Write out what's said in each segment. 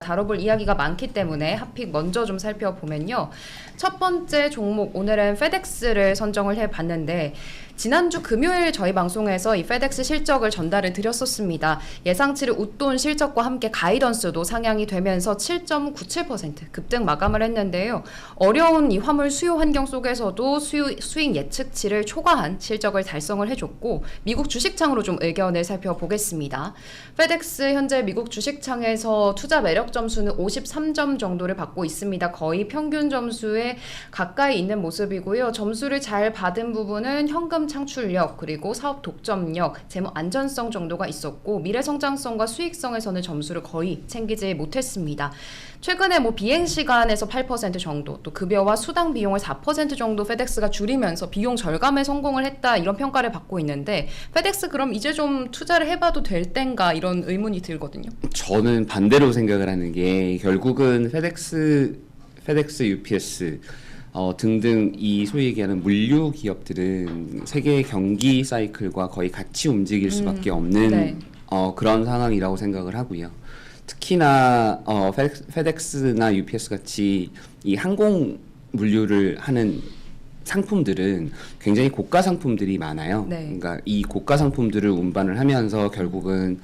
다뤄볼 이야기가 많기 때문에 핫픽 먼저 좀 살펴보면요. 첫 번째 종목 오늘은 페덱스를 선정을 해봤는데 지난주 금요일 저희 방송에서 이 페덱스 실적을 전달을 드렸었습니다. 예상치를 웃돈 실적과 함께 가이던스도 상향이 되면서 7.97% 급등 마감을 했는데요. 어려운 이 화물 수요 환경 속에서도 수익 예측치를 초과한 실적을 달성을 해줬고 미국 주식창으로 좀 의견을 살펴보겠습니다. 페덱스 현재 미국 주식창에서 투자 매력 점수는 53점 정도를 받고 있습니다. 거의 평균 점수에 가까이 있는 모습이고요. 점수를 잘 받은 부분은 현금 창출력 그리고 사업 독점력, 재무 안전성 정도가 있었고 미래 성장성과 수익성에서는 점수를 거의 챙기지 못했습니다. 최근에 비행 시간에서 8% 정도, 또 급여와 수당 비용을 4% 정도 페덱스가 줄이면서 비용 절감에 성공을 했다 이런 평가를 받고 있는데 페덱스 그럼 이제 좀 투자를 해봐도 될 땐가 이런 의문이 들거든요. 저는 반대로 생각을 하는 게 결국은 페덱스, UPS 등등 이 소위 얘기하는 물류 기업들은 세계 경기 사이클과 거의 같이 움직일 수밖에 없는 네. 그런 상황이라고 생각을 하고요. 특히나 페덱스나 UPS 같이 이 항공 물류를 하는 상품들은 굉장히 고가 상품들이 많아요. 네. 그러니까 이 고가 상품들을 운반을 하면서 결국은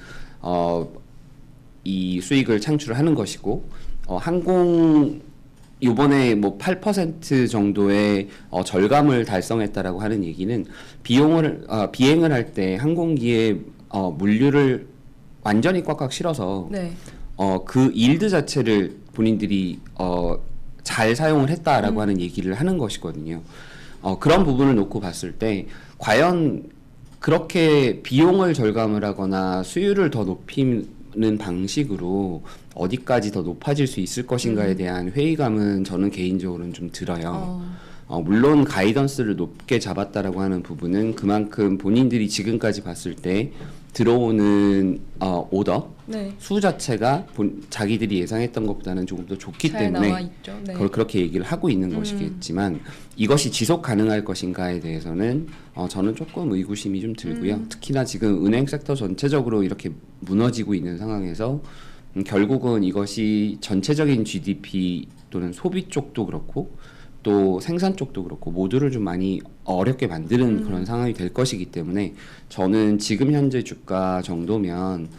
이 수익을 창출을 하는 것이고 항공 요번에 8% 정도의 절감을 달성했다라고 하는 얘기는 비행을 할 때 항공기에 물류를 완전히 꽉꽉 실어서 네. 그 일드 자체를 본인들이 잘 사용을 했다라고 하는 얘기를 하는 것이거든요. 그런 부분을 놓고 봤을 때 과연 그렇게 비용을 절감을 하거나 수율을 더 높이는 방식으로 어디까지 더 높아질 수 있을 것인가에 대한 회의감은 저는 개인적으로는 좀 들어요. 물론 가이던스를 높게 잡았다라고 하는 부분은 그만큼 본인들이 지금까지 봤을 때 들어오는 오더 네. 수 자체가 자기들이 예상했던 것보다는 조금 더 좋기 잘 때문에 나와 있죠. 네. 그걸 그렇게 얘기를 하고 있는 것이겠지만 이것이 지속 가능할 것인가에 대해서는 저는 조금 의구심이 좀 들고요. 특히나 지금 은행 섹터 전체적으로 이렇게 무너지고 있는 상황에서 결국은 이것이 전체적인 GDP 또는 소비 쪽도 그렇고 또 생산 쪽도 그렇고 모두를 좀 많이 어렵게 만드는 그런 상황이 될 것이기 때문에 저는 지금 현재 주가 정도면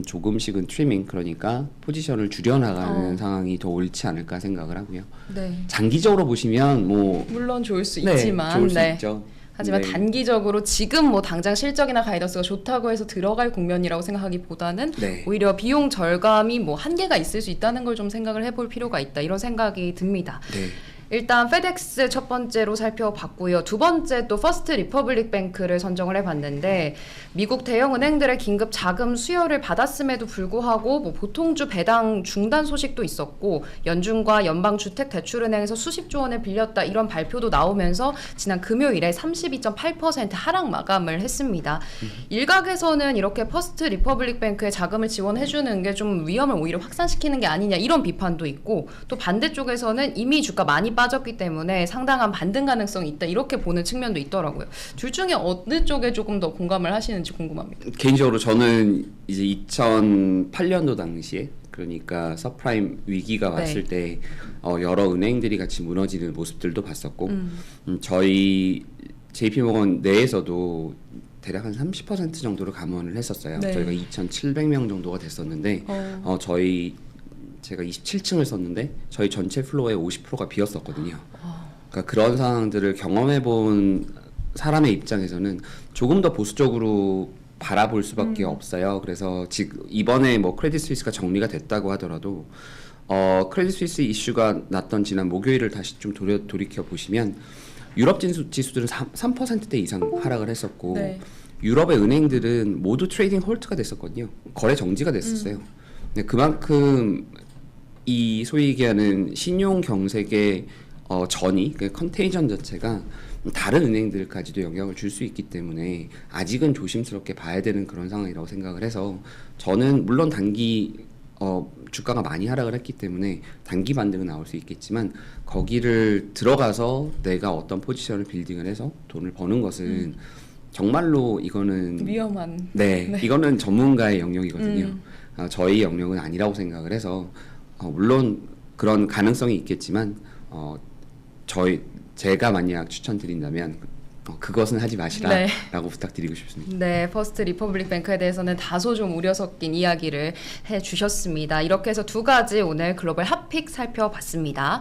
조금씩은 트리밍, 그러니까 포지션을 줄여나가는 상황이 더 옳지 않을까 생각을 하고요. 네. 장기적으로 보시면 물론 좋을 수 네, 있지만 좋을 수 있죠. 하지만 네. 단기적으로 지금 당장 실적이나 가이던스가 좋다고 해서 들어갈 국면이라고 생각하기보다는 네. 오히려 비용 절감이 한계가 있을 수 있다는 걸 좀 생각을 해볼 필요가 있다 이런 생각이 듭니다. 네. 일단 페덱스 첫 번째로 살펴봤고요. 두 번째 또 퍼스트 리퍼블릭 뱅크를 선정을 해봤는데 미국 대형 은행들의 긴급 자금 수요를 받았음에도 불구하고 보통주 배당 중단 소식도 있었고 연준과 연방주택대출은행에서 수십조 원을 빌렸다 이런 발표도 나오면서 지난 금요일에 32.8% 하락 마감을 했습니다. 일각에서는 이렇게 퍼스트 리퍼블릭 뱅크에 자금을 지원해주는 게 좀 위험을 오히려 확산시키는 게 아니냐 이런 비판도 있고 또 반대쪽에서는 이미 주가 많이 빠졌기 때문에 상당한 반등 가능성이 있다 이렇게 보는 측면도 있더라고요. 둘 중에 어느 쪽에 조금 더 공감을 하시는지 궁금합니다. 개인적으로 저는 이제 2008년도 당시에 그러니까 서프라임 위기가 왔을 때 여러 은행들이 같이 무너지는 모습들도 봤었고 저희 JP모건 내에서도 대략 한 30% 정도를 감원을 했었어요. 네. 저희가 2,700명 정도가 됐었는데 제가 27층을 썼는데 저희 전체 플로어의 50%가 비었었거든요. 그러니까 그런 상황들을 경험해본 사람의 입장에서는 조금 더 보수적으로 바라볼 수밖에 없어요. 그래서 지금 이번에 크레딧 스위스가 정리가 됐다고 하더라도 크레딧 스위스 이슈가 났던 지난 목요일을 다시 좀 돌이켜 보시면 유럽 지수들은 3%대 이상 하락을 했었고 네. 유럽의 은행들은 모두 트레이딩 홀트가 됐었거든요. 거래 정지가 됐었어요. 근데 그만큼 이 소위 얘기하는 신용 경색의 전이 그 컨테이전 자체가 다른 은행들까지도 영향을 줄 수 있기 때문에 아직은 조심스럽게 봐야 되는 그런 상황이라고 생각을 해서 저는 물론 단기 주가가 많이 하락을 했기 때문에 단기 반등은 나올 수 있겠지만 거기를 들어가서 내가 어떤 포지션을 빌딩을 해서 돈을 버는 것은 정말로 이거는 위험한. 네. 이거는 전문가의 영역이거든요. 저희 영역은 아니라고 생각을 해서 물론 그런 가능성이 있겠지만 제가 만약 추천드린다면 그것은 하지 마시라라고 부탁드리고 싶습니다. 네, 퍼스트 리퍼블릭 뱅크에 대해서는 다소 좀 우려 섞인 이야기를 해주셨습니다. 이렇게 해서 두 가지 오늘 글로벌 핫픽 살펴봤습니다.